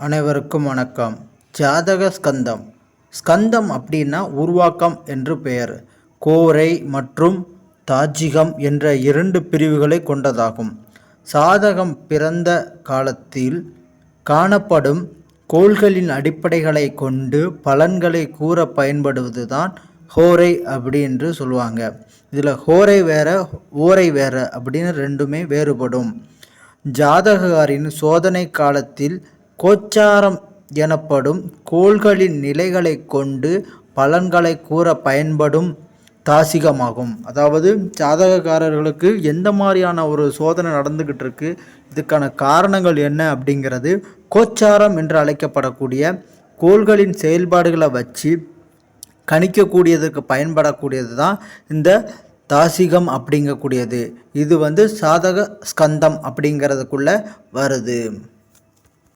அனைவருக்கும் வணக்கம். ஜாதக ஸ்கந்தம். ஸ்கந்தம் அப்படின்னா உருவாக்கம் என்று பெயர். கோரை மற்றும் தாஜிகம் என்ற 2 பிரிவுகளை கொண்டதாகும். சாதகம் பிறந்த காலத்தில் காணப்படும் கோள்களின் அடிப்படைகளை கொண்டு பலன்களை கூற பயன்படுவது தான் ஹோரை அப்படின்னு சொல்லுவாங்க. இதில் ஹோரை வேற ஓரை வேற அப்படின்னு ரெண்டுமே வேறுபடும். ஜாதகரின் சோதனை காலத்தில் கோச்சாரம் எனப்படும் கோள்களின் நிலைகளை கொண்டு பலன்களை கூற பயன்படும் தாசிகமாகும். அதாவது ஜாதகக்காரர்களுக்கு எந்த மாதிரியான ஒரு சோதனை நடந்துக்கிட்டு இருக்கு, இதுக்கான காரணங்கள் என்ன அப்படிங்கிறது கோச்சாரம் என்று அழைக்கப்படக்கூடிய கோள்களின் செயல்பாடுகளை வச்சு கணிக்கக்கூடியதுக்கு பயன்படக்கூடியது தான் இந்த தாசிகம் அப்படிங்கக்கூடியது. இது சாதக ஸ்கந்தம் அப்படிங்கிறதுக்குள்ள வருது.